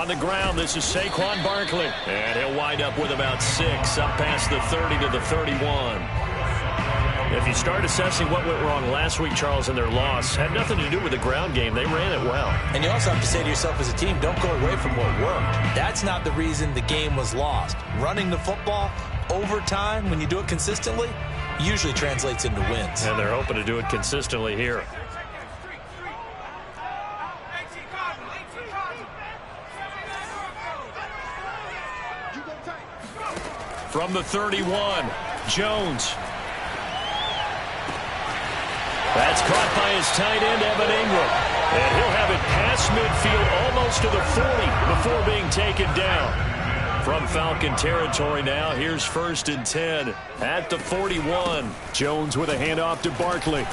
on the ground. This is Saquon Barkley. And he'll wind up with about 6, up past the 30 to the 31. If you start assessing what went wrong last week, Charles, in their loss, had nothing to do with the ground game. They ran it well. And you also have to say to yourself as a team, don't go away from what worked. That's not the reason the game was lost. Running the football over time, when you do it consistently, usually translates into wins. And they're hoping to do it consistently here. From the 31, Jones. That's caught by his tight end, Evan Ingram. And he'll have it past midfield almost to the 40 before being taken down. From Falcon territory now, here's 1st and 10 at the 41. Jones with a handoff to Barkley.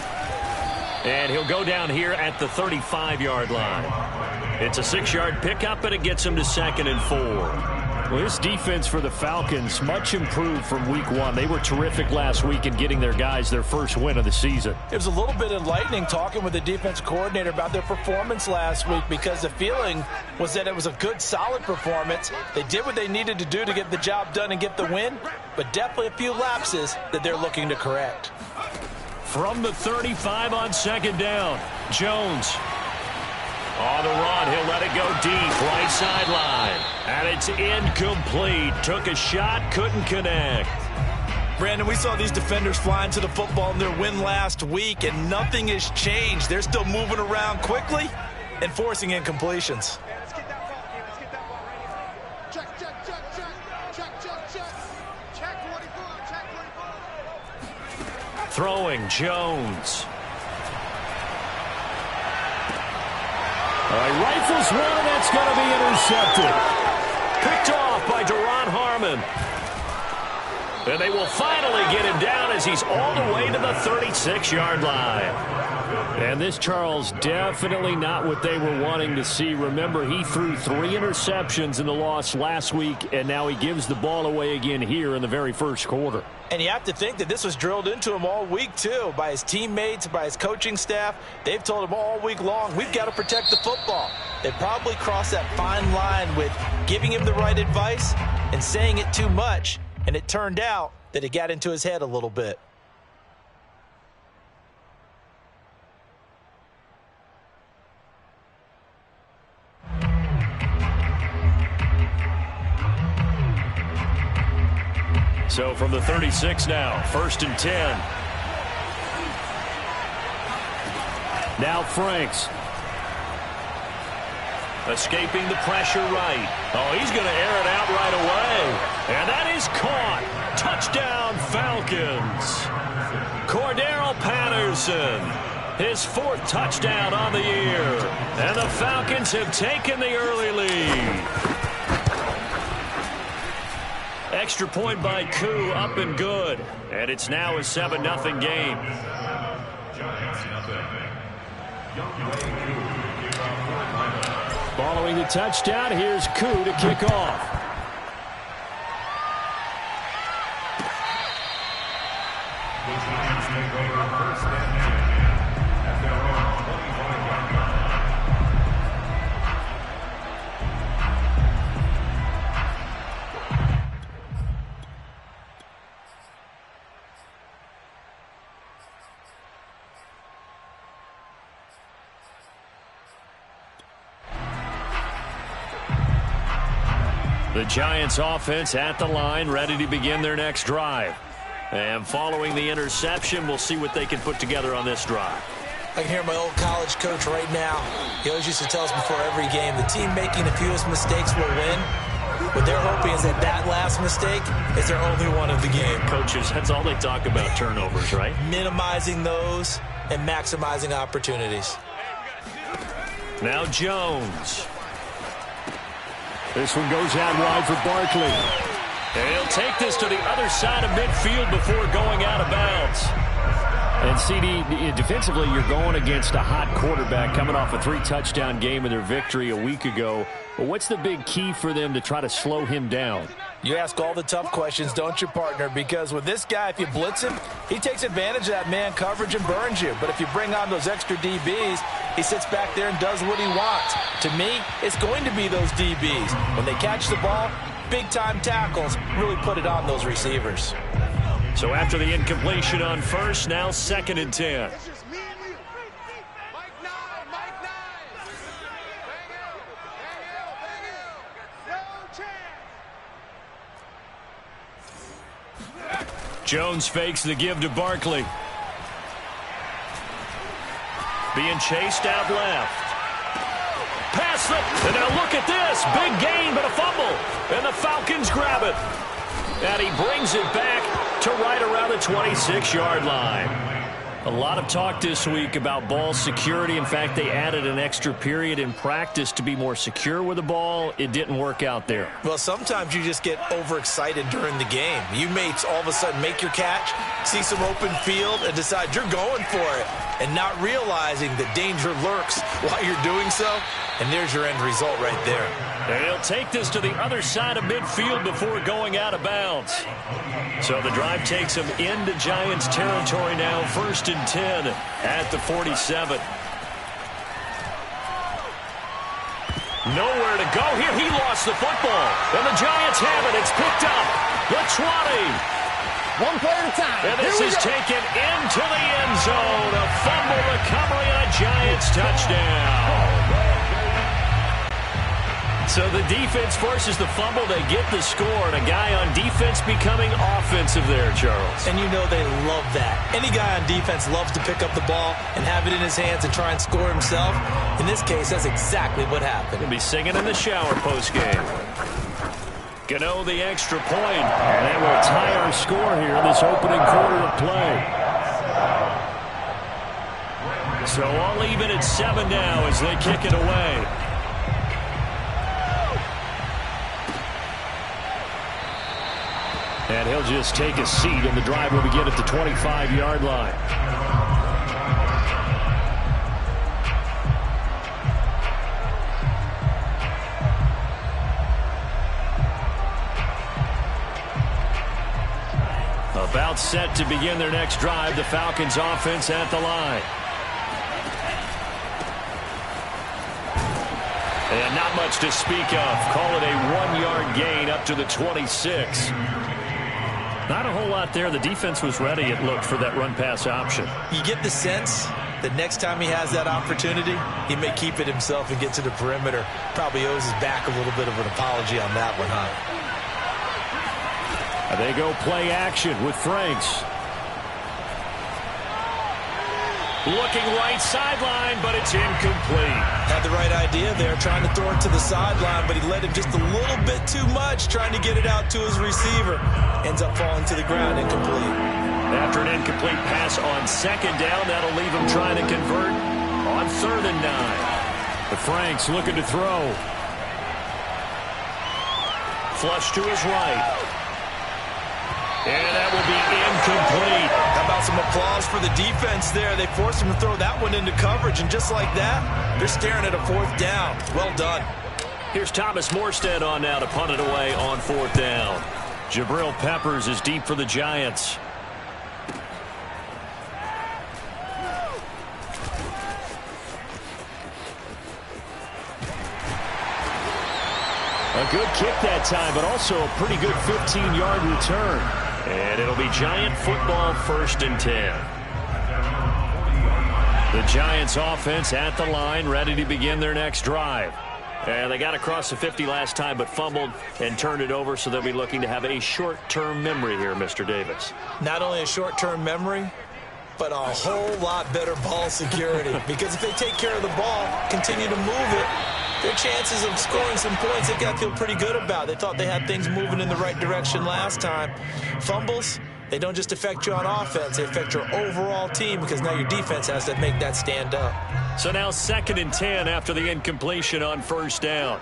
And he'll go down here at the 35-yard line. It's a 6-yard pickup, and it gets him to 2nd and 4. Well, this defense for the Falcons, much improved from week 1. They were terrific last week in getting their guys their first win of the season. It was a little bit enlightening talking with the defense coordinator about their performance last week, because the feeling was that it was a good, solid performance. They did what they needed to do to get the job done and get the win, but definitely a few lapses that they're looking to correct. From the 35 on 2nd down, Jones. On the run, he'll let it go deep, right sideline. And it's incomplete. Took a shot, couldn't connect. Brandon, we saw these defenders flying to the football in their win last week, and nothing has changed. They're still moving around quickly and forcing incompletions. Let's get that ball here. Let's get that ball right here. Check, check, check, check. Check, check, check. Check 44. Check 44. Throwing, Jones. All right, rifles one, and that's going to be intercepted. Picked off by Duron Harmon. And they will finally get him down as he's all the way to the 36-yard line. And this, Charles, definitely not what they were wanting to see. Remember, he threw 3 interceptions in the loss last week, and now he gives the ball away again here in the very first quarter. And you have to think that this was drilled into him all week, too, by his teammates, by his coaching staff. They've told him all week long, we've got to protect the football. They probably crossed that fine line with giving him the right advice and saying it too much, and it turned out that it got into his head a little bit. So from the 36 now, 1st and 10. Now Franks. Escaping the pressure right. Oh, he's going to air it out right away. And that is caught. Touchdown, Falcons. Cordero Patterson. His 4th touchdown on the year. And the Falcons have taken the early lead. Extra point by Koo, up and good. And it's now a 7-0 game. Following the touchdown, here's Koo to kick off. The Giants offense at the line, ready to begin their next drive. And following the interception, we'll see what they can put together on this drive. I can hear my old college coach right now. He always used to tell us before every game, the team making the fewest mistakes will win. What they're hoping is that that last mistake is their only one of the game. Coaches, that's all they talk about, turnovers, right? Minimizing those and maximizing opportunities. Now Jones. This one goes out wide for Barkley. And he'll take this to the other side of midfield before going out of bounds. And CD, defensively, you're going against a hot quarterback coming off a 3-touchdown game in their victory a week ago. But what's the big key for them to try to slow him down? You ask all the tough questions, don't you, partner? Because with this guy, if you blitz him, he takes advantage of that man coverage and burns you. But if you bring on those extra DBs, he sits back there and does what he wants. To me, it's going to be those DBs. When they catch the ball, big-time tackles really put it on those receivers. So after the incompletion on first, now 2nd and 10. It's just me and you. Mike 9, Mike 9. Bang it. No chance. Jones fakes the give to Barkley. Being chased out left. Pass it. And now look at this. Big gain, but a fumble. And the Falcons grab it. And he brings it back to right around the 26-yard line. A lot of talk this week about ball security. In fact, they added an extra period in practice to be more secure with the ball. It didn't work out there. Well, sometimes you just get overexcited during the game. You may all of a sudden make your catch, see some open field, and decide you're going for it, and not realizing that danger lurks while you're doing so. And there's your end result right there. And he'll take this to the other side of midfield before going out of bounds. So the drive takes him into Giants territory now, 1st and 10 at the 47. Nowhere to go here. He lost the football. And the Giants have it. It's picked up. The 20. One play at a time. And this is taken into the end zone. A fumble recovery and a Giants touchdown. So the defense forces the fumble. They get the score. And a guy on defense becoming offensive there, Charles. And you know they love that. Any guy on defense loves to pick up the ball and have it in his hands and try and score himself. In this case, that's exactly what happened. He'll be singing in the shower postgame. Gano the extra point. And that will tie our score here in this opening quarter of play. So all even at 7 now as they kick it away. And he'll just take a seat, and the drive will begin at the 25-yard line. About set to begin their next drive, the Falcons offense at the line. And not much to speak of. Call it a 1-yard gain up to the 26. Not a whole lot there. The defense was ready, it looked, for that run-pass option. You get the sense that next time he has that opportunity, he may keep it himself and get to the perimeter. Probably owes his back a little bit of an apology on that one, huh? They go play action with Franks. Looking right sideline, but it's incomplete. Had the right idea there, trying to throw it to the sideline, but he led him just a little bit too much, trying to get it out to his receiver. Ends up falling to the ground, incomplete. After an incomplete pass on 2nd down, that'll leave him trying to convert on 3rd and 9. But Franks looking to throw. Flush to his right. And that will be incomplete. How about some applause for the defense there? They forced him to throw that one into coverage, and just like that, they're staring at a 4th down. Well done. Here's Thomas Morstead on now to punt it away on 4th down. Jabril Peppers is deep for the Giants. A good kick that time, but also a pretty good 15-yard return. And it'll be Giant football, 1st and 10. The Giants offense at the line, ready to begin their next drive. And they got across the 50 last time, but fumbled and turned it over, so they'll be looking to have a short-term memory here, Mr. Davis. Not only a short-term memory, but a whole lot better ball security. Because if they take care of the ball, continue to move it, their chances of scoring some points, they got to feel pretty good about. They thought they had things moving in the right direction last time. Fumbles, they don't just affect you on offense. They affect your overall team because now your defense has to make that stand up. So now 2nd and 10 after the incompletion on 1st down.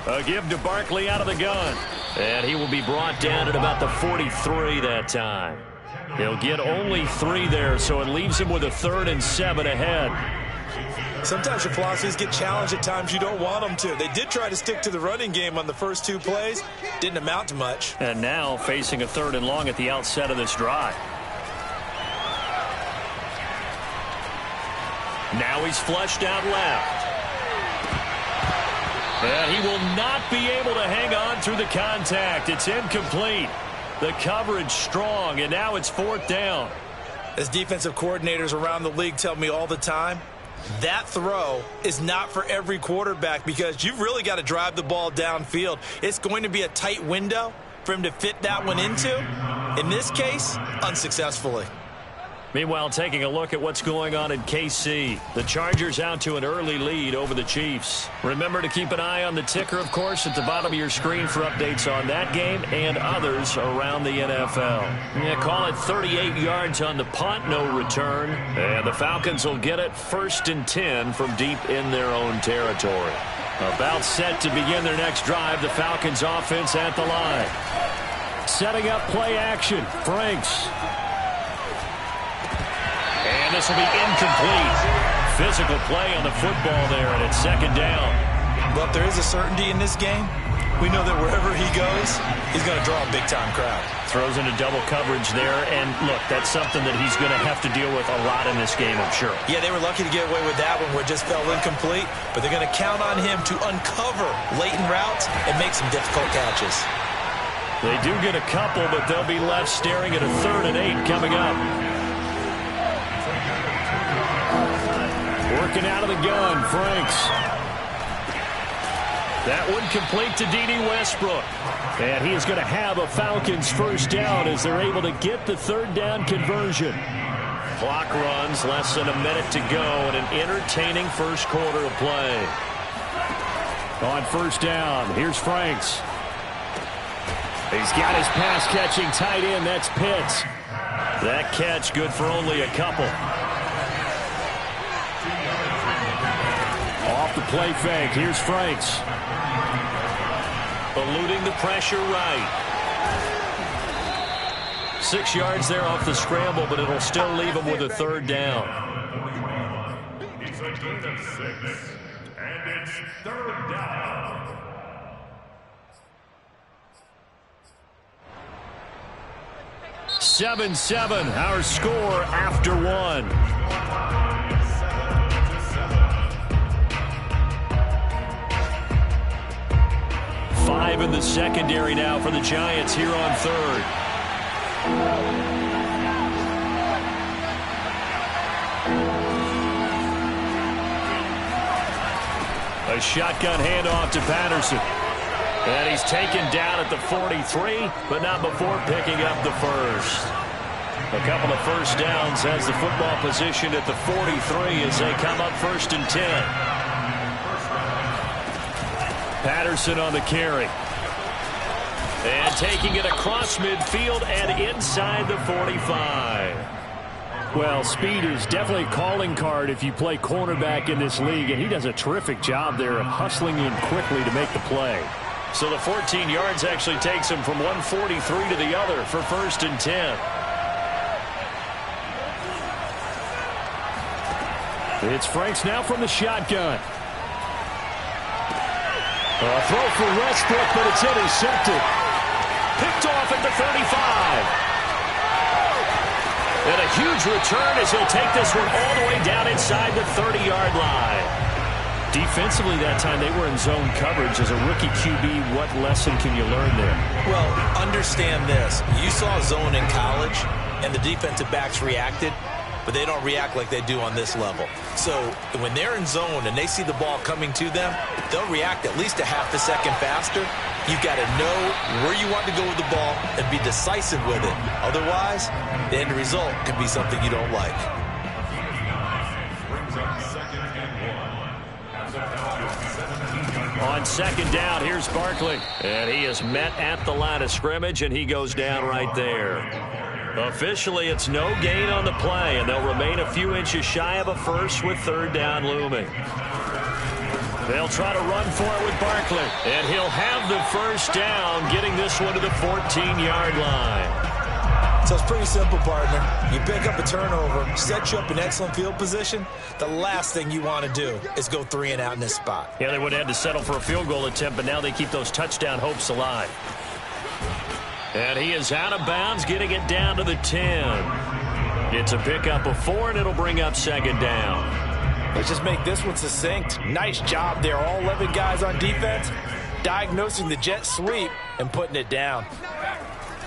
A give to Barkley out of the gun. And he will be brought down at about the 43 that time. He'll get only 3 there, so it leaves him with a 3rd and 7 ahead. Sometimes your philosophies get challenged at times you don't want them to. They did try to stick to the running game on the first 2 plays. Didn't amount to much. And now facing a 3rd and long at the outset of this drive. Now he's flushed out left. And he will not be able to hang on through the contact. It's incomplete. The coverage strong, and now it's 4th down. As defensive coordinators around the league tell me all the time, that throw is not for every quarterback because you've really got to drive the ball downfield. It's going to be a tight window for him to fit that one into. In this case, unsuccessfully. Meanwhile, taking a look at what's going on in KC. The Chargers out to an early lead over the Chiefs. Remember to keep an eye on the ticker, of course, at the bottom of your screen for updates on that game and others around the NFL. Yeah, call it 38 yards on the punt, no return. And the Falcons will get it 1st and 10 from deep in their own territory. About set to begin their next drive, the Falcons offense at the line. Setting up play action, Franks. And this will be incomplete. Physical play on the football there, and it's 2nd down. But there is a certainty in this game. We know that wherever he goes, he's going to draw a big-time crowd. Throws into double coverage there, and look, that's something that he's going to have to deal with a lot in this game, I'm sure. Yeah, they were lucky to get away with that one where it just fell incomplete, but they're going to count on him to uncover latent routes and make some difficult catches. They do get a couple, but they'll be left staring at a 3rd and 8 coming up. Working out of the gun, Franks. That one complete to D.D. Westbrook. And he is going to have a Falcons 1st down as they're able to get the 3rd down conversion. Clock runs, less than a minute to go, and an entertaining first quarter of play. On 1st down, here's Franks. He's got his pass-catching tight end. That's Pitts. That catch good for only a couple. Off the play fake, here's Franks. Eluding the pressure right. 6 yards there off the scramble, but it'll still leave him with a 3rd down. It's a gain of 6, and it's 3rd down. Seven, our score after 1. Five in the secondary now for the Giants here on 3rd. A shotgun handoff to Patterson. And he's taken down at the 43, but not before picking up the 1st. A couple of 1st downs has the football position at the 43 as they come up 1st and 10. Patterson on the carry. And taking it across midfield and inside the 45. Well, speed is definitely a calling card if you play cornerback in this league, and he does a terrific job there of hustling in quickly to make the play. So the 14 yards actually takes him from 143 to the other for 1st and 10. It's Franks now from the shotgun. A throw for Westbrook, but it's intercepted. Picked off at the 35. And a huge return as he'll take this one all the way down inside the 30-yard line. Defensively that time, they were in zone coverage. As a rookie QB, what lesson can you learn there? Well, understand this. You saw zone in college, and the defensive backs reacted, but they don't react like they do on this level. So when they're in zone and they see the ball coming to them, they'll react at least a half a second faster. You've got to know where you want to go with the ball and be decisive with it. Otherwise, the end result can be something you don't like. On 2nd down, here's Barkley. And he is met at the line of scrimmage, and he goes down right there. Officially, it's no gain on the play, and they'll remain a few inches shy of a 1st with 3rd down looming. They'll try to run for it with Barkley, and he'll have the 1st down, getting this one to the 14-yard line. So it's pretty simple, partner. You pick up a turnover, set you up in excellent field position. The last thing you want to do is go 3 and out in this spot. Yeah, they would have had to settle for a field goal attempt, but now they keep those touchdown hopes alive. And he is out of bounds, getting it down to the 10. It's a pickup of 4, and it'll bring up 2nd down. Let's just make this one succinct. Nice job there. All 11 guys on defense diagnosing the jet sweep and putting it down.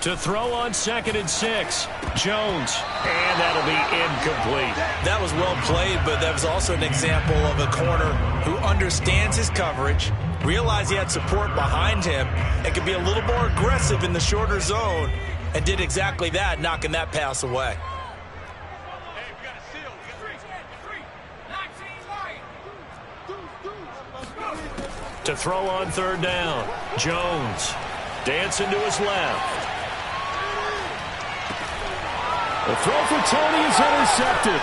To throw on 2nd and 6, Jones. And that'll be incomplete. That was well played, but that was also an example of a corner who understands his coverage, realized he had support behind him, and could be a little more aggressive in the shorter zone, and did exactly that, knocking that pass away. To throw on 3rd down, Jones. Dancing to his left. The throw for Tony is intercepted.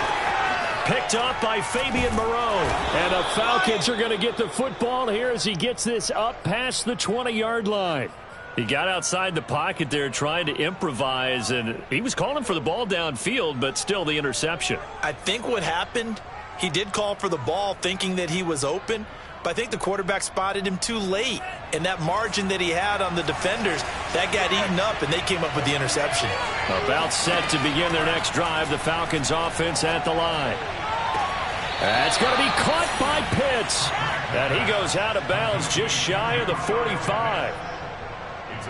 Picked up by Fabian Moreau. And the Falcons are going to get the football here as he gets this up past the 20-yard line. He got outside the pocket there trying to improvise, and he was calling for the ball downfield, but still the interception. I think what happened, he did call for the ball thinking that he was open, but I think the quarterback spotted him too late. And that margin that he had on the defenders, that got eaten up, and they came up with the interception. About set to begin their next drive, the Falcons offense at the line. That's going to be caught by Pitts. And he goes out of bounds just shy of the 45.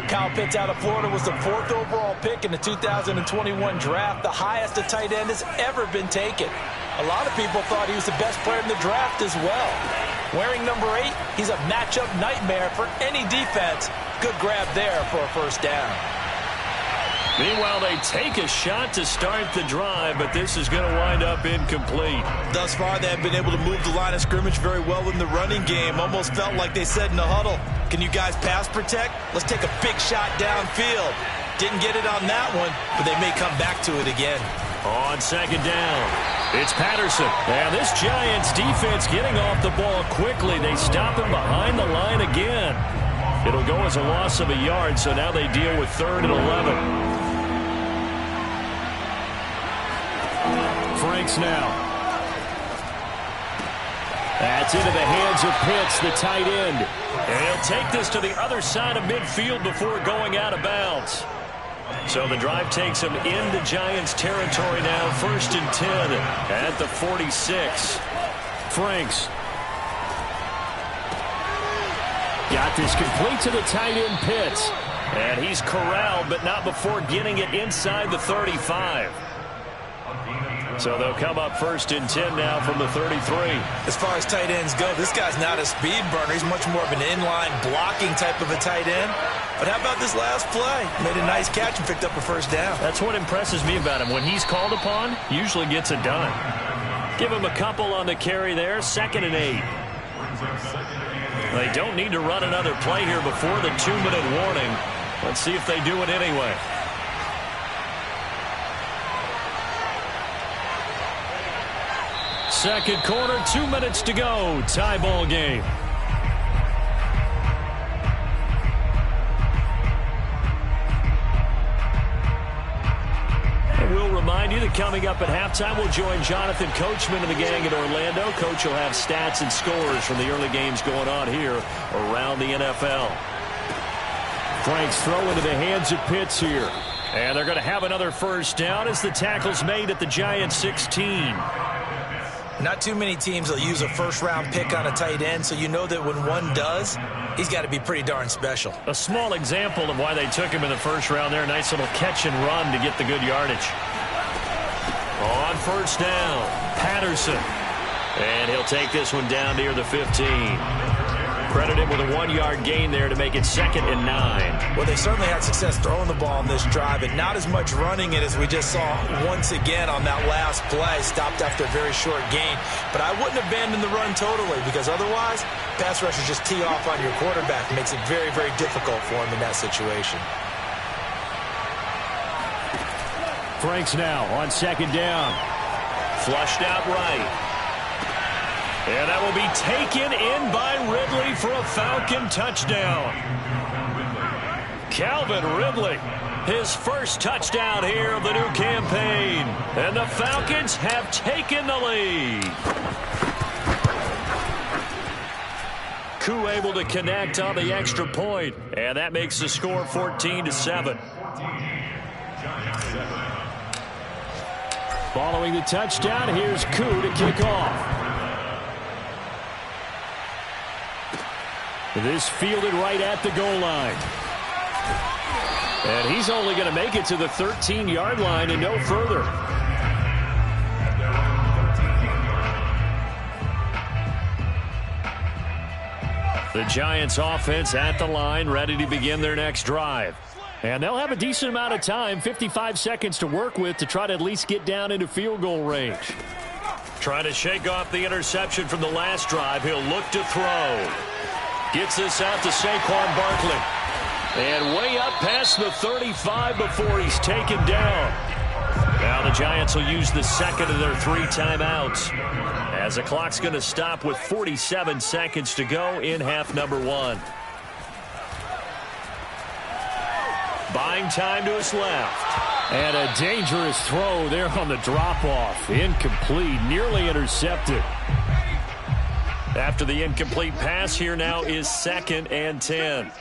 Kyle Pitts out of Florida was the 4th overall pick in the 2021 draft, the highest a tight end has ever been taken. A lot of people thought he was the best player in the draft as well. Wearing number 8, he's a matchup nightmare for any defense. Good grab there for a first down. Meanwhile, they take a shot to start the drive, but this is going to wind up incomplete. Thus far, they have been able to move the line of scrimmage very well in the running game. Almost felt like they said in the huddle, can you guys pass protect? Let's take a big shot downfield. Didn't get it on that one, but they may come back to it again. On 2nd down, it's Patterson. And this Giants defense getting off the ball quickly. They stop him behind the line again. It'll go as a loss of a yard, so now they deal with 3rd and 11. Franks now. That's into the hands of Pitts, the tight end. And he'll take this to the other side of midfield before going out of bounds. So the drive takes him into Giants territory now. 1st and 10 at the 46. Franks. Got this complete to the tight end Pitts. And he's corralled, but not before getting it inside the 35. So they'll come up 1st and 10 now from the 33. As far as tight ends go, this guy's not a speed burner. He's much more of an inline blocking type of a tight end. But how about this last play? Made a nice catch and picked up a first down. That's what impresses me about him. When he's called upon, usually gets it done. Give him a couple on the carry there. 2nd and 8. They don't need to run another play here before the 2-minute warning. Let's see if they do it anyway. Second quarter, 2 minutes to go. Tie ball game. And we'll remind you that coming up at halftime, we'll join Jonathan Coachman and the gang in Orlando. Coach will have stats and scores from the early games going on here around the NFL. Franks throw into the hands of Pitts here. And they're going to have another first down as the tackle's made at the Giants 16. Not too many teams will use a first-round pick on a tight end, so you know that when one does, he's got to be pretty darn special. A small example of why they took him in the first round there. Nice little catch and run to get the good yardage. On 1st down, Patterson. And he'll take this one down near the 15. Credit him with a 1-yard gain there to make it 2nd and 9. Well, they certainly had success throwing the ball on this drive, and not as much running it as we just saw once again on that last play. Stopped after a very short gain. But I wouldn't abandon the run totally, because otherwise, pass rushers just tee off on your quarterback. It makes it very, very difficult for him in that situation. Franks now on 2nd down. Flushed out right. And that will be taken in by Ridley for a Falcon touchdown. Calvin Ridley, his first touchdown here of the new campaign. And the Falcons have taken the lead. Koo able to connect on the extra point. And that makes the score 14-7. Following the touchdown, here's Koo to kick off. This fielded right at the goal line. And he's only going to make it to the 13-yard line and no further. The Giants offense at the line, ready to begin their next drive. And they'll have a decent amount of time, 55 seconds to work with to try to at least get down into field goal range. Trying to shake off the interception from the last drive. He'll look to throw. Gets this out to Saquon Barkley. And way up past the 35 before he's taken down. Now the Giants will use the second of their 3 timeouts, as the clock's going to stop with 47 seconds to go in half number 1. Buying time to his left. And a dangerous throw there on the drop-off. Incomplete, nearly intercepted. After the incomplete pass, here now is 2nd and 10.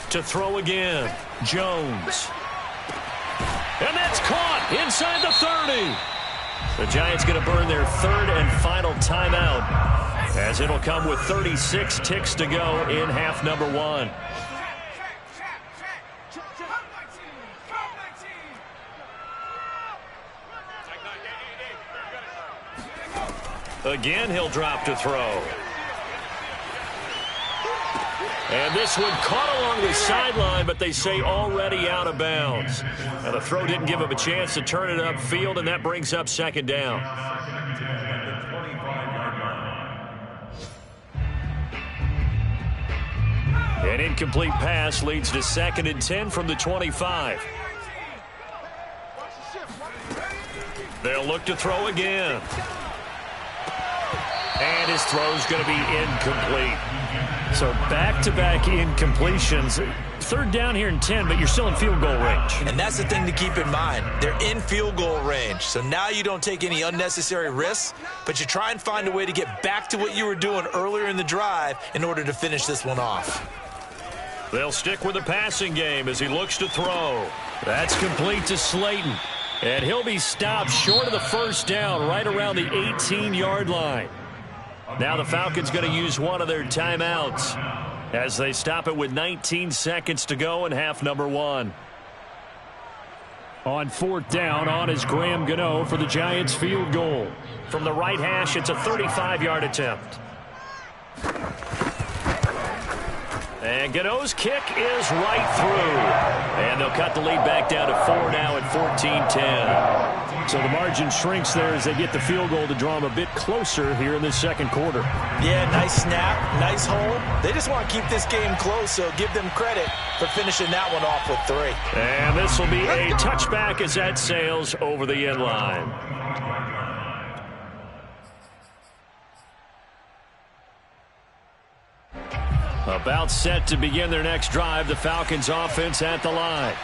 To throw again, Jones. And that's caught inside the 30. The Giants going to burn their 3rd and final timeout, as it'll come with 36 ticks to go in half number 1. Again, he'll drop to throw. And this one caught along the sideline, but they say already out of bounds. Now the throw didn't give him a chance to turn it upfield, and that brings up 2nd down. An incomplete pass leads to 2nd and 10 from the 25. They'll look to throw again. And his throw's going to be incomplete. So back-to-back incompletions. 3rd down here and 10, but you're still in field goal range. And that's the thing to keep in mind. They're in field goal range. So now you don't take any unnecessary risks, but you try and find a way to get back to what you were doing earlier in the drive in order to finish this one off. They'll stick with the passing game as he looks to throw. That's complete to Slayton. And he'll be stopped short of the 1st down, right around the 18-yard line. Now the Falcons going to use one of their timeouts as they stop it with 19 seconds to go in half number 1. On 4th down, on is Graham Gano for the Giants field goal. From the right hash, it's a 35-yard attempt. And Gano's kick is right through. And they'll cut the lead back down to 4 now at 14-10. So the margin shrinks there as they get the field goal to draw them a bit closer here in the 2nd quarter. Yeah, nice snap, nice hold. They just want to keep this game close, so give them credit for finishing that one off with 3. And this will be a touchback as that sails over the end line. About set to begin their next drive, the Falcons offense at the line.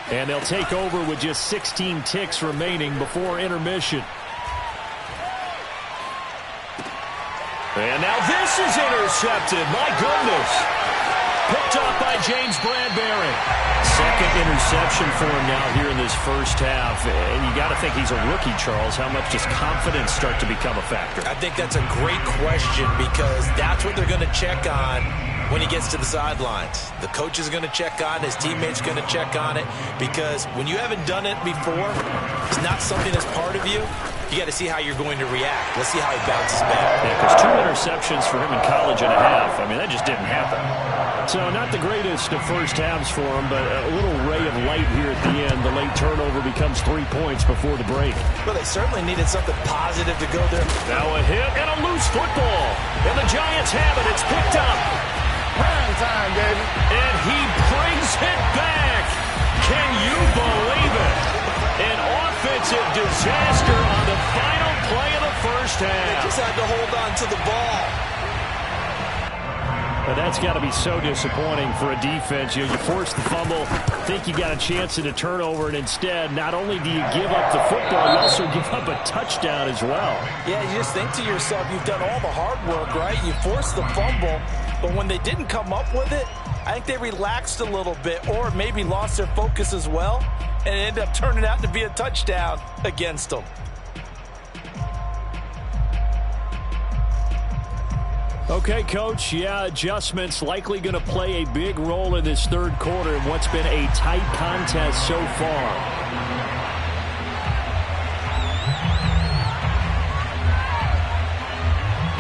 And they'll take over with just 16 ticks remaining before intermission. And now this is intercepted. My goodness. Picked up by James Bradbury. 2nd interception for him now here in this 1st half. And you got to think he's a rookie, Charles. How much does confidence start to become a factor? I think that's a great question, because that's what they're going to check on when he gets to the sidelines. The coach is going to check on it. His teammates going to check on it, because when you haven't done it before, it's not something that's part of you. You got to see how you're going to react. Let's see how he bounces back. Yeah, because 2 interceptions for him in college and a half. I mean, that just didn't happen. So not the greatest of 1st halves for him, but a little ray of light here at the end. The late turnover becomes 3 points before the break. Well, they certainly needed something positive to go there. Now a hit and a loose football. And the Giants have it. It's picked up. Prime time, baby. And he brings it back. Can you believe it? An offensive disaster on the final play of the 1st half. They just had to hold on to the ball. But that's got to be so disappointing for a defense. You force the fumble, think you got a chance at a turnover, and instead, not only do you give up the football, you also give up a touchdown as well. Yeah, you just think to yourself, you've done all the hard work, right? You forced the fumble, but when they didn't come up with it, I think they relaxed a little bit or maybe lost their focus as well, and it ended up turning out to be a touchdown against them. Okay, Coach, yeah, adjustments likely going to play a big role in this third quarter in what's been a tight contest so far.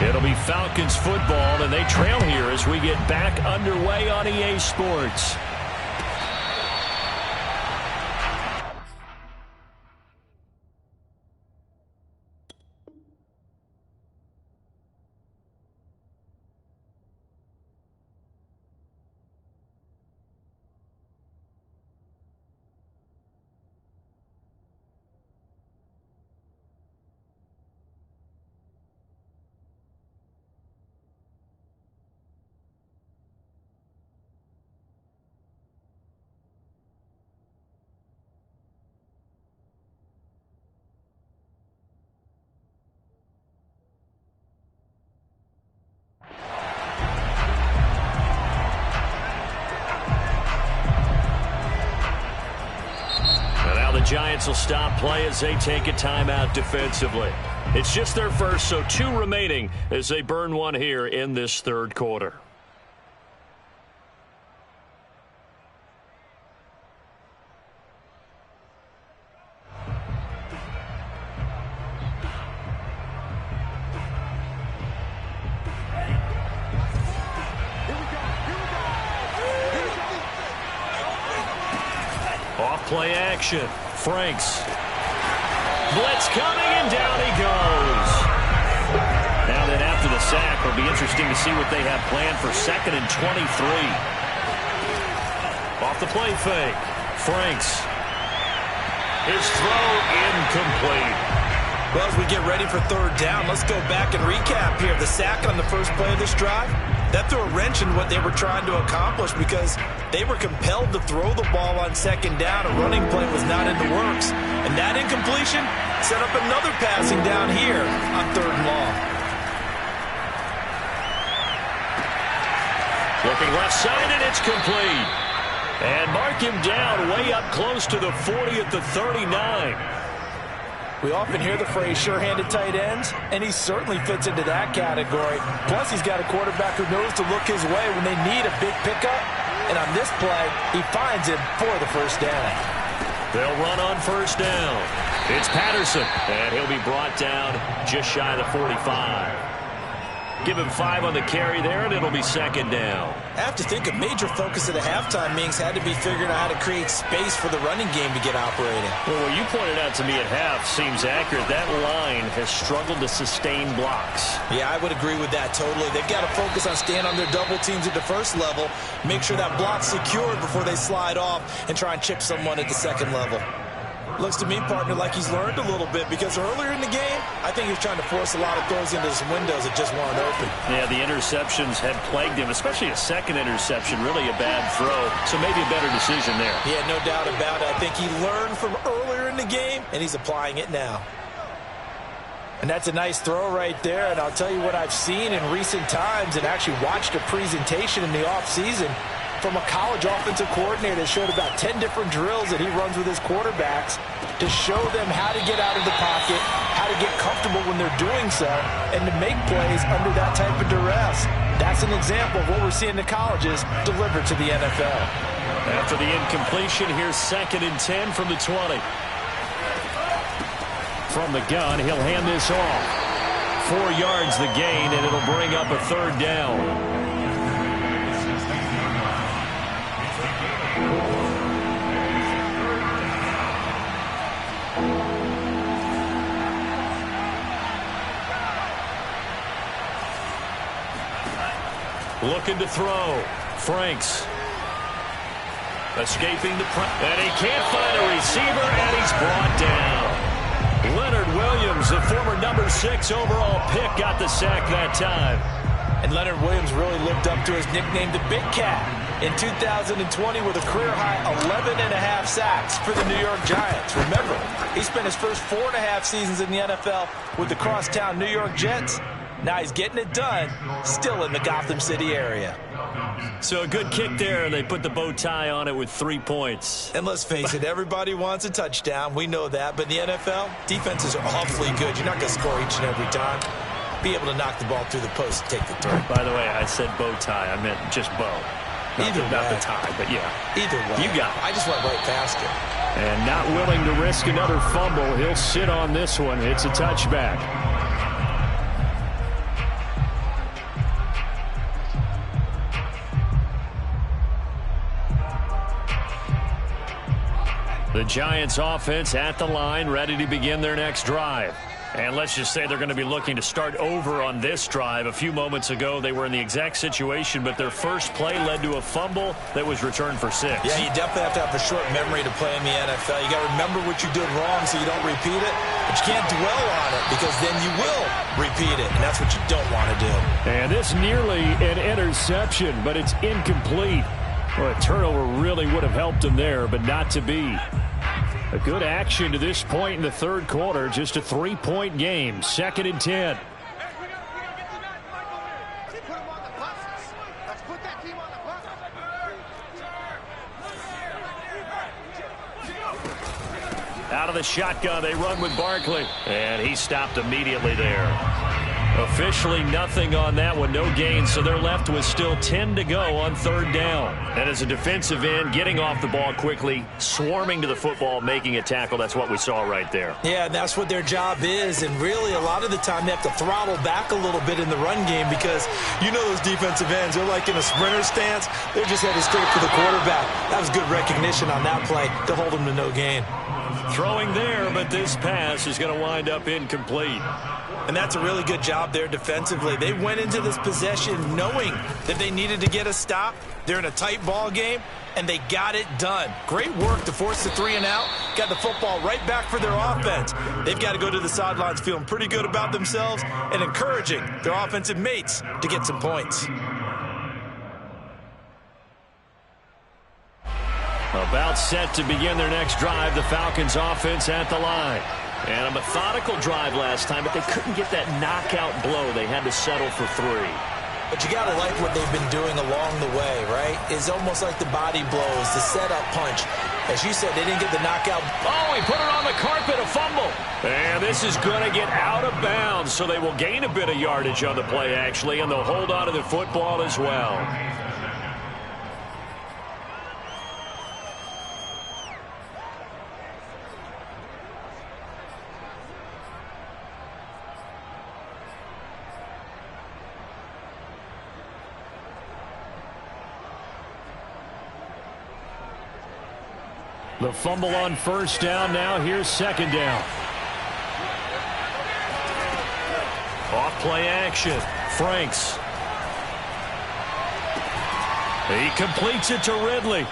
It'll be Falcons football, and they trail here as we get back underway on EA Sports. Giants will stop play as they take a timeout defensively. It's just their first, so 2 remaining as they burn one here in this third quarter. Off-play action. Franks. Blitz coming, and down he goes. Now then, after the sack, it'll be interesting to see what they have planned for 2nd and 23. Off the play fake. Franks. His throw incomplete. Well, as we get ready for 3rd down, let's go back and recap here. The sack on the first play of this drive, that threw a wrench in what they were trying to accomplish because they were compelled to throw the ball on 2nd down. A running play was not in the works. And that incompletion set up another passing down here on 3rd and long. Looking left side, and it's complete. And mark him down way up close to the 40 at the 39. We often hear the phrase sure-handed tight ends, and he certainly fits into that category. Plus, he's got a quarterback who knows to look his way when they need a big pickup. And on this play, he finds him for the 1st down. They'll run on 1st down. It's Patterson, and he'll be brought down just shy of the 45. Give him 5 on the carry there, and it'll be 2nd down. I have to think a major focus of the halftime meetings had to be figuring out how to create space for the running game to get operating. Well, what you pointed out to me at half seems accurate. That line has struggled to sustain blocks. Yeah, I would agree with that totally. They've got to focus on staying on their double teams at the 1st level, make sure that block's secured before they slide off and try and chip someone at the 2nd level. Looks to me, partner, like he's learned a little bit because earlier in the game, I think he was trying to force a lot of throws into some windows that just weren't open. Yeah, the interceptions had plagued him, especially a 2nd interception, really a bad throw. So maybe a better decision there. Yeah, no doubt about it. I think he learned from earlier in the game, and he's applying it now. And that's a nice throw right there, and I'll tell you what I've seen in recent times and actually watched a presentation in the offseason from a college offensive coordinator that showed about 10 different drills that he runs with his quarterbacks to show them how to get out of the pocket, how to get comfortable when they're doing so, and to make plays under that type of duress. That's an example of what we're seeing in the colleges delivered to the NFL. After the incompletion, here's 2nd and 10 from the 20. From the gun, he'll hand this off. 4 yards the gain, and it'll bring up a 3rd down. Looking to throw. Franks. Escaping the pressure. And he can't find a receiver, and he's brought down. Leonard Williams, the former number 6 overall pick, got the sack that time. And Leonard Williams really lived up to his nickname, the Big Cat, in 2020 with a career-high 11.5 sacks for the New York Giants. Remember, he spent his first 4.5 seasons in the NFL with the crosstown New York Jets. Now he's getting it done, still in the Gotham City area. So a good kick there, and they put the bow tie on it with 3 points. And let's face it, everybody wants a touchdown. We know that. But in the NFL, defenses are awfully good. You're not going to score each and every time. Be able to knock the ball through the post and take the throw. By the way, I said bow tie. I meant just bow. Not the tie, but yeah. Either way. You got it. I just went right past it. And not willing to risk another fumble. He'll sit on this one. It's a touchback. The Giants offense at the line, ready to begin their next drive. And let's just say they're going to be looking to start over on this drive. A few moments ago, they were in the exact situation, but their first play led to a fumble that was returned for 6. Yeah, you definitely have to have a short memory to play in the NFL. You got to remember what you did wrong so you don't repeat it, but you can't dwell on it because then you will repeat it, and that's what you don't want to do. And this nearly an interception, but it's incomplete. Well, a turnover really would have helped him there, but not to be. A good action to this point in the third quarter. Just a 3-point game. 2nd and 10. Out of the shotgun, they run with Barkley. And he stopped immediately there. Officially nothing on that one, no gain, so they're left with still 10 to go on 3rd down. And as a defensive end, getting off the ball quickly, swarming to the football, making a tackle, that's what we saw right there. Yeah, and that's what their job is, and really a lot of the time they have to throttle back a little bit in the run game because you know those defensive ends, they're like in a sprinter stance, they're just headed straight for the quarterback. That was good recognition on that play to hold them to no gain. Throwing there, but this pass is going to wind up incomplete. And that's a really good job there defensively. They went into this possession knowing that they needed to get a stop. They're in a tight ball game, and they got it done. Great work to force the 3 and out. Got the football right back for their offense. They've got to go to the sidelines feeling pretty good about themselves and encouraging their offensive mates to get some points. About set to begin their next drive, the Falcons offense at the line. And a methodical drive last time, but they couldn't get that knockout blow. They had to settle for 3. But you got to like what they've been doing along the way, right? It's almost like the body blows, the setup punch. As you said, they didn't get the knockout. Oh, he put it on the carpet, a fumble. And this is going to get out of bounds, so they will gain a bit of yardage on the play, actually, and they'll hold on to the football as well. The fumble on 1st down. Now here's 2nd down. Off play action. Franks. He completes it to Ridley.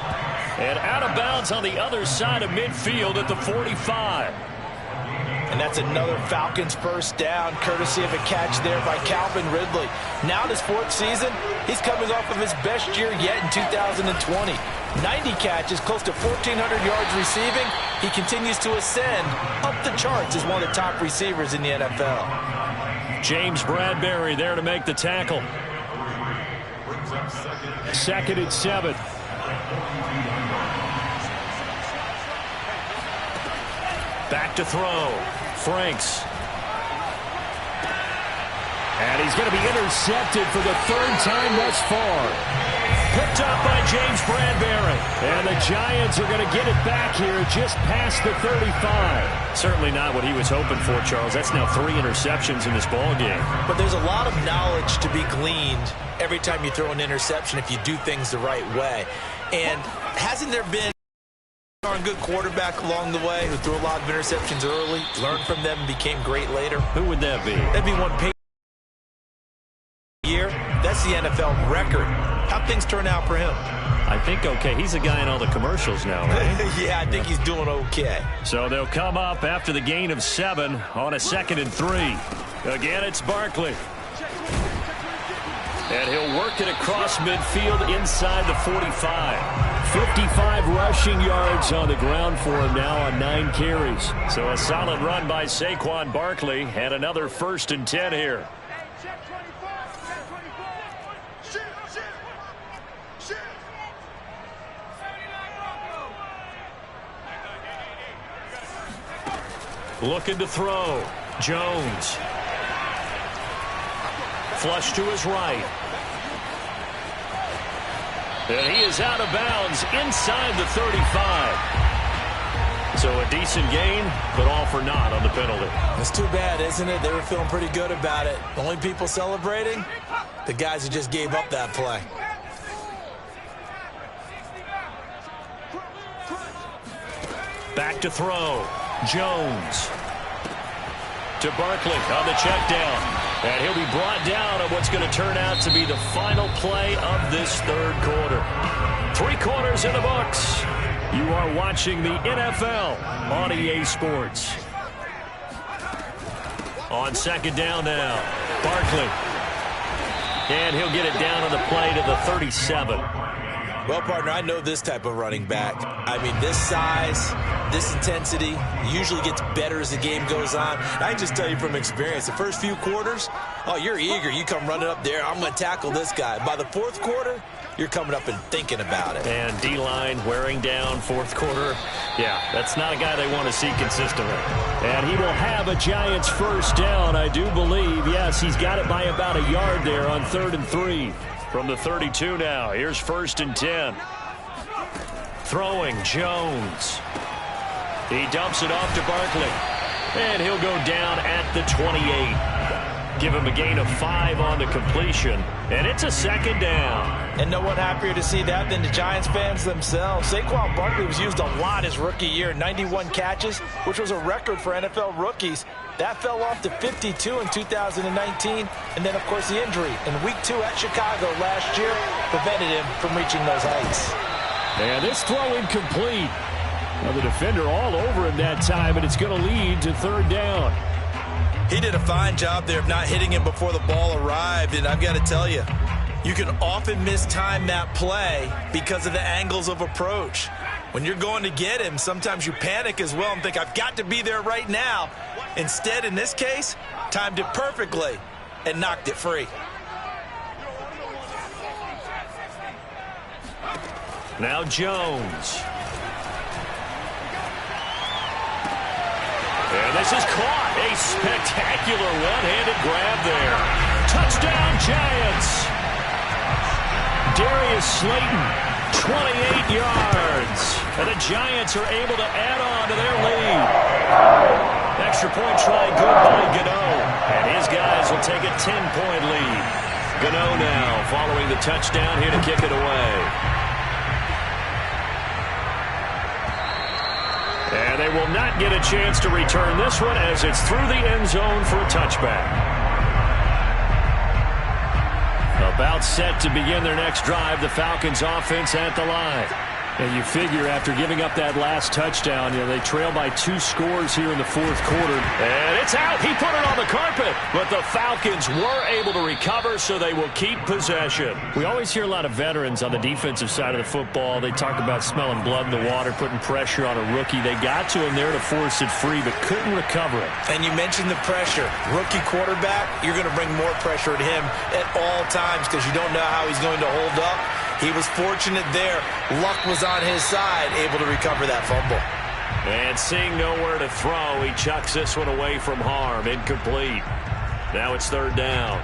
And out of bounds on the other side of midfield at the 45. And that's another Falcons 1st down, courtesy of a catch there by Calvin Ridley. Now in his 4th season, he's coming off of his best year yet in 2020. 90 catches, close to 1,400 yards receiving. He continues to ascend up the charts as one of the top receivers in the NFL. James Bradbury there to make the tackle. 2nd and 7. Back to throw. Franks. And he's going to be intercepted for the 3rd time thus far. Picked up by James Bradbury. And the Giants are going to get it back here just past the 35. Certainly not what he was hoping for, Charles. That's now 3 interceptions in this ball game. But there's a lot of knowledge to be gleaned every time you throw an interception if you do things the right way. And hasn't there been a good quarterback along the way who threw a lot of interceptions early, learned from them, and became great later? Who would that be? That'd be one year. That's the NFL record. How'd things turn out for him? I think okay. He's a guy in all the commercials now, right? Yeah, I think he's doing okay. So they'll come up after the gain of 7 on a 2nd and 3. Again, it's Barkley. And he'll work it across midfield inside the 45. 55 rushing yards on the ground for him now on 9 carries. So a solid run by Saquon Barkley and another 1st and 10 here. Looking to throw. Jones. Flush to his right. And he is out of bounds inside the 35. So a decent gain, but all for naught on the penalty. It's too bad, isn't it? They were feeling pretty good about it. The only people celebrating, the guys who just gave up that play. Back to throw. Jones. To Barkley on the check down. And he'll be brought down on what's going to turn out to be the final play of this third quarter. 3 quarters in the books. You are watching the NFL on EA Sports. On second down now, Barkley. And he'll get it down on the play to the 37. Well, partner, I know this type of running back. I mean, this size, this intensity usually gets better as the game goes on. I can just tell you from experience, the first few quarters, oh, you're eager. You come running up there, I'm going to tackle this guy. By the fourth quarter, you're coming up and thinking about it. And D-line wearing down fourth quarter. Yeah, that's not a guy they want to see consistently. And he will have a Giants first down, I do believe. Yes, he's got it by about a yard there on 3rd and 3. From the 32 now, here's 1st and 10. Throwing, Jones. He dumps it off to Barkley. And he'll go down at the 28. Give him a gain of 5 on the completion. And it's a 2nd down. And no one happier to see that than the Giants fans themselves. Saquon Barkley was used a lot his rookie year, 91 catches, which was a record for NFL rookies. That fell off to 52 in 2019. And then, of course, the injury in Week 2 at Chicago last year prevented him from reaching those heights. And this throw incomplete. Well, the defender all over him that time, and it's going to lead to 3rd down. He did a fine job there of not hitting him before the ball arrived, and I've got to tell you, you can often mistime that play because of the angles of approach. When you're going to get him, sometimes you panic as well and think, I've got to be there right now. Instead, in this case, timed it perfectly and knocked it free. Now Jones. And this is caught. A spectacular one-handed grab there. Touchdown, Giants. Darius Slayton, 28 yards. And the Giants are able to add on to their lead. Extra point try good by Gano. And his guys will take a 10-point lead. Gano now following the touchdown here to kick it away. And they will not get a chance to return this one as it's through the end zone for a touchback. About set to begin their next drive, the Falcons offense at the line. And you figure after giving up that last touchdown, they trail by 2 scores here in the fourth quarter. And it's out. He put it on the carpet. But the Falcons were able to recover, so they will keep possession. We always hear a lot of veterans on the defensive side of the football. They talk about smelling blood in the water, putting pressure on a rookie. They got to him there to force it free, but couldn't recover it. And you mentioned the pressure. Rookie quarterback, you're going to bring more pressure at him at all times because you don't know how he's going to hold up. He was fortunate there. Luck was on his side, able to recover that fumble. And seeing nowhere to throw, he chucks this one away from harm. Incomplete. Now it's 3rd down.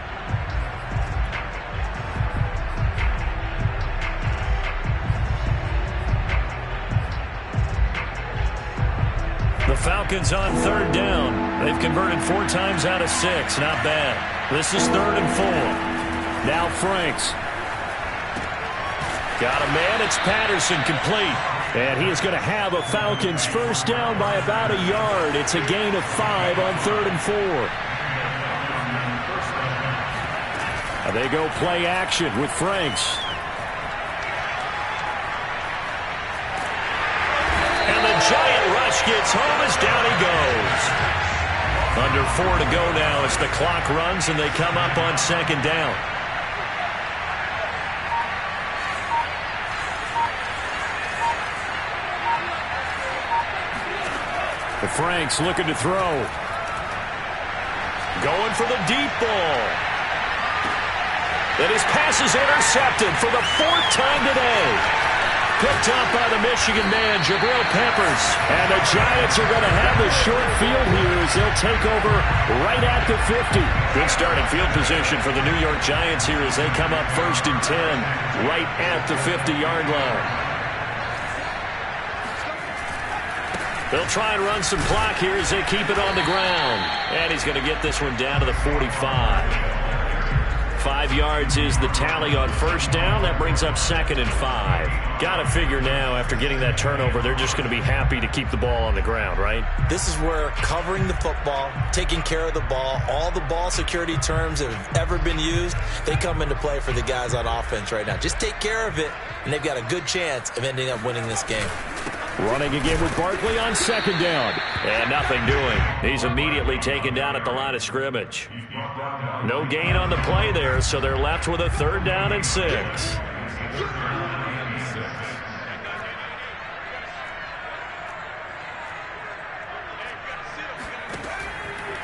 The Falcons on 3rd down. They've converted 4 times out of 6. Not bad. This is 3rd and 4. Now Franks. Got a man. It's Patterson, complete. And he is going to have a Falcons first down by about a yard. It's a gain of 5 on 3rd and 4. And they go play action with Franks. And the giant rush gets home as down he goes. Under 4 to go now as the clock runs and they come up on 2nd down. Franks looking to throw. Going for the deep ball. And his pass is intercepted for the 4th time today. picked up by the Michigan man, Jabril Peppers. And the Giants are going to have the short field here as they'll take over right at the 50. Good starting field position for the New York Giants here as they come up 1st and 10 right at the 50-yard line. They'll try and run some clock here as they keep it on the ground. And he's going to get this one down to the 45. 5 yards is the tally on 1st down. That brings up 2nd and 5. Got to figure now, after getting that turnover, they're just going to be happy to keep the ball on the ground, right? This is where covering the football, taking care of the ball, all the ball security terms that have ever been used, they come into play for the guys on offense right now. Just take care of it, and they've got a good chance of ending up winning this game. Running again with Barkley on 2nd down. And nothing doing. He's immediately taken down at the line of scrimmage. No gain on the play there, so they're left with a 3rd down and 6.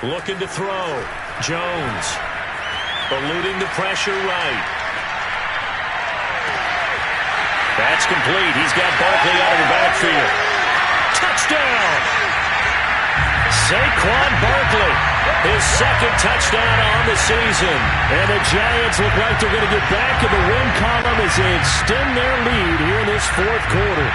Looking to throw. Jones. Eluding the pressure right. That's complete. He's got Barkley out of the backfield. Touchdown! Saquon Barkley, his 2nd touchdown on the season. And the Giants look like they're going to get back in the win column as they extend their lead here in this 4th quarter.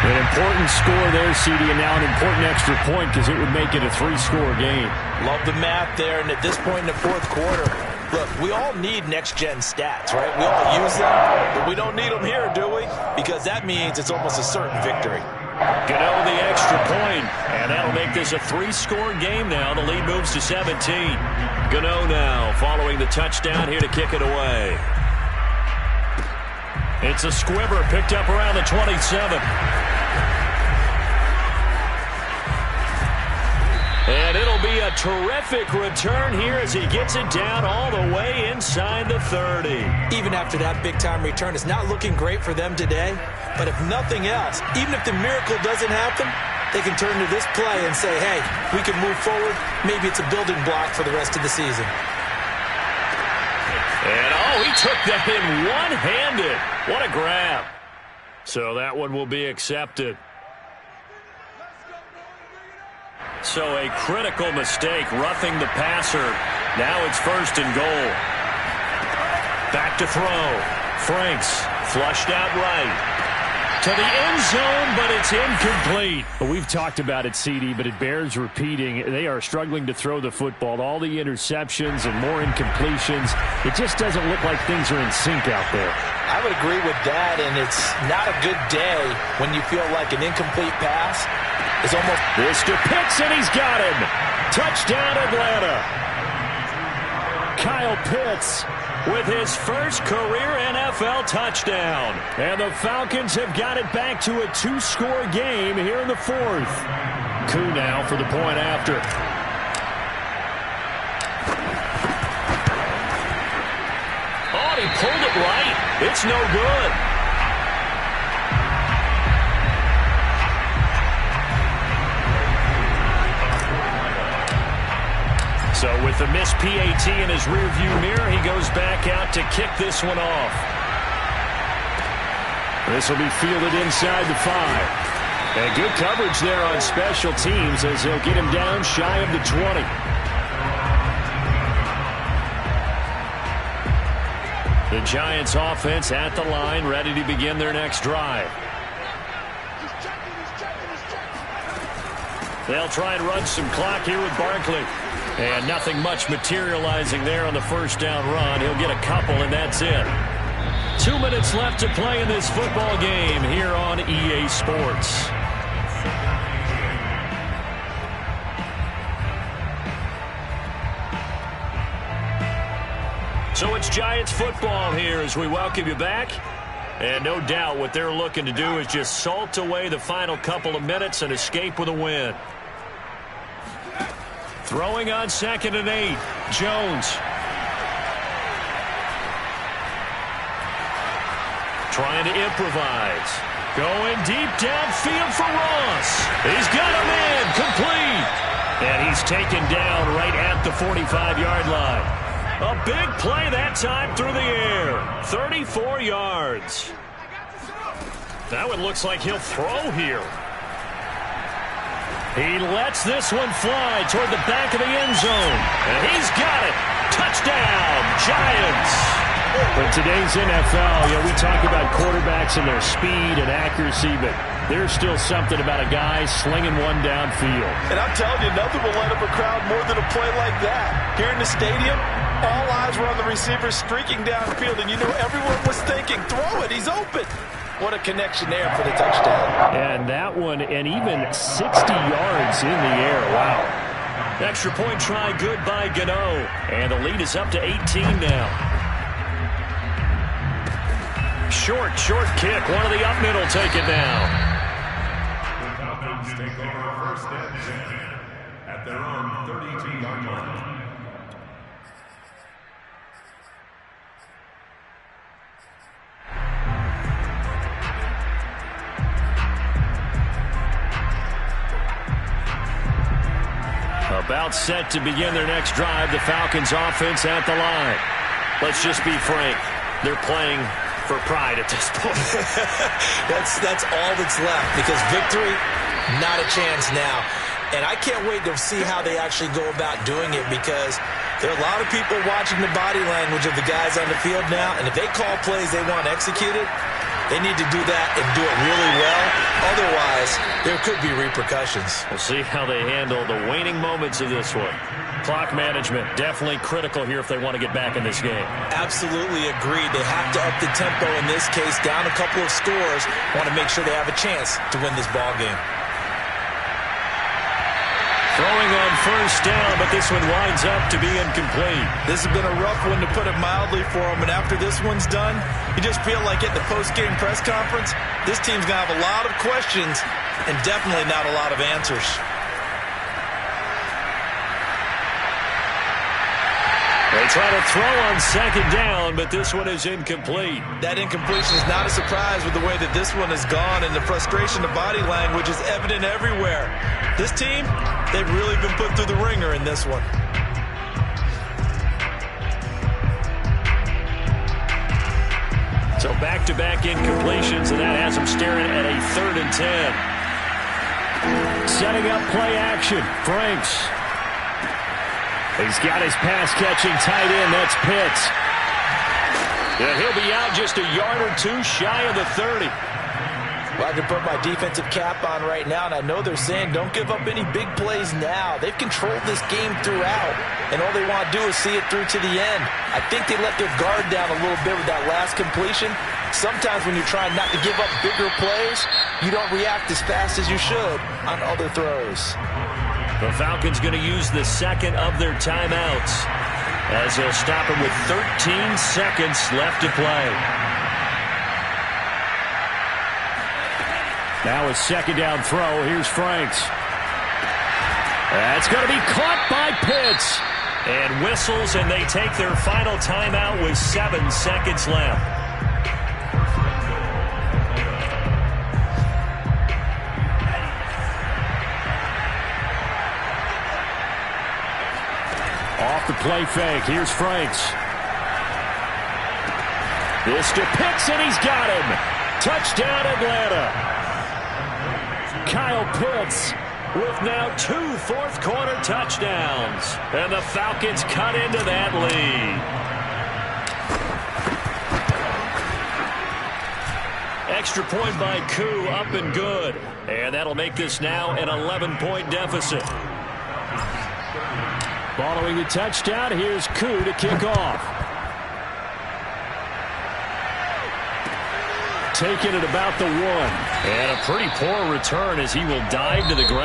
An important score there, CD, and now an important extra point because it would make it a 3-score game. Love the math there, and at this point in the 4th quarter, look, we all need next-gen stats, right? We all use them, but we don't need them here, do we? Because that means it's almost a certain victory. Gano the extra point, and that'll make this a 3-score game now. The lead moves to 17. Gano now following the touchdown here to kick it away. It's a squibber picked up around the 27. And it'll be a terrific return here as he gets it down all the way inside the 30. Even after that big-time return, it's not looking great for them today. But if nothing else, even if the miracle doesn't happen, they can turn to this play and say, hey, we can move forward. Maybe it's a building block for the rest of the season. And, he took that in one-handed. What a grab. So that one will be accepted. So a critical mistake, roughing the passer. Now it's 1st and goal. Back to throw. Franks flushed out right. To the end zone, but it's incomplete. We've talked about it, CD, but it bears repeating. They are struggling to throw the football. All the interceptions and more incompletions. It just doesn't look like things are in sync out there. I would agree with that, and it's not a good day when you feel like an incomplete pass is almost... This to Pitts, and he's got him. Touchdown, Atlanta. Kyle Pitts with his first career NFL touchdown. And the Falcons have got it back to a 2-score game here in the 4th. Koo now for the point after. Oh, he pulled it right. It's no good. So with the missed PAT in his rearview mirror, he goes back out to kick this one off. This will be fielded inside the 5. And good coverage there on special teams as they'll get him down shy of the 20. The Giants offense at the line, ready to begin their next drive. They'll try and run some clock here with Barkley. And nothing much materializing there on the 1st down run. He'll get a couple, and that's it. 2 minutes left to play in this football game here on EA Sports. So it's Giants football here as we welcome you back. And no doubt what they're looking to do is just salt away the final couple of minutes and escape with a win. Throwing on 2nd and 8. Jones. Trying to improvise. Going deep downfield for Ross. He's got him in. Complete. And he's taken down right at the 45-yard line. A big play that time through the air. 34 yards. That one looks like he'll throw here. He lets this one fly toward the back of the end zone. And he's got it. Touchdown, Giants. In today's NFL, we talk about quarterbacks and their speed and accuracy, but there's still something about a guy slinging one downfield. And I'm telling you, nothing will light up a crowd more than a play like that. Here in the stadium, all eyes were on the receiver streaking downfield, and you knew everyone was thinking, throw it, he's open. What a connection there for the touchdown. And that one, and even 60 yards in the air. Wow. Extra point try good by Gano. And the lead is up to 18 now. Short kick. One of the up middle take it down. The Falcons take over first and 10 at their own 32-yard line. About set to begin their next drive. The Falcons offense at the line. Let's just be frank. They're playing for pride at this point. That's all that's left, because victory, not a chance now. And I can't wait to see how they actually go about doing it, because there are a lot of people watching the body language of the guys on the field now, and if they call plays they want executed, they need to do that and do it really well. Otherwise, there could be repercussions. We'll see how they handle the waning moments of this one. Clock management, definitely critical here if they want to get back in this game. Absolutely agreed. They have to up the tempo in this case, down a couple of scores. Want to make sure they have a chance to win this ball game. Throwing on first down, but this one winds up to be incomplete. This has been a rough one, to put it mildly, for him. And after this one's done, you just feel like at the post-game press conference, this team's going to have a lot of questions and definitely not a lot of answers. They try to throw on second down, but this one is incomplete. That incompletion is not a surprise with the way that this one has gone, and the frustration of body language is evident everywhere. This team, they've really been put through the ringer in this one. So back-to-back incompletions, and that has them staring at a 3rd and 10. Setting up play action. Franks. He's got his pass-catching tight end. That's Pitts. Yeah, he'll be out just a yard or two shy of the 30. Well, I can put my defensive cap on right now, and I know they're saying don't give up any big plays now. They've controlled this game throughout, and all they want to do is see it through to the end. I think they let their guard down a little bit with that last completion. Sometimes when you're trying not to give up bigger plays, you don't react as fast as you should on other throws. The Falcons going to use the second of their timeouts as they'll stop it with 13 seconds left to play. Now a second down throw. Here's Franks. That's going to be caught by Pitts. And whistles, and they take their final timeout with 7 seconds left. Off the play fake. Here's Franks. This to Pitts, and he's got him. Touchdown, Atlanta. Kyle Pitts with now 2 fourth-quarter touchdowns. And the Falcons cut into that lead. Extra point by Koo, up and good. And that'll make this now an 11-point deficit. Following the touchdown, here's Koo to kick off. Taking it about the 1. And a pretty poor return as he will dive to the ground.